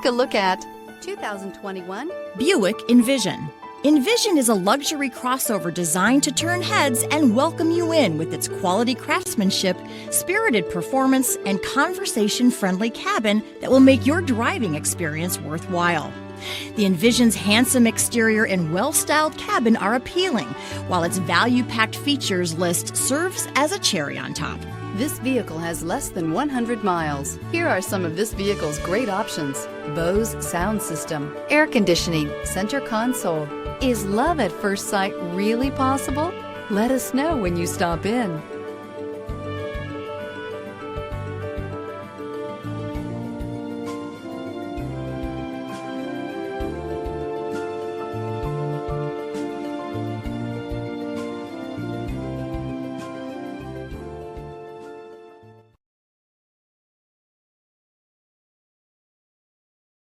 Take a look at 2021 Buick Envision. Envision is a luxury crossover designed to turn heads and welcome you in with its quality craftsmanship, spirited performance, and conversation-friendly cabin that will make your driving experience worthwhile. The Envision's handsome exterior and well-styled cabin are appealing, while its value-packed features list serves as a cherry on top. This vehicle has less than 100 miles. Here are some of this vehicle's great options: Bose sound system, air conditioning, center console. Is love at first sight really possible? Let us know when you stop in.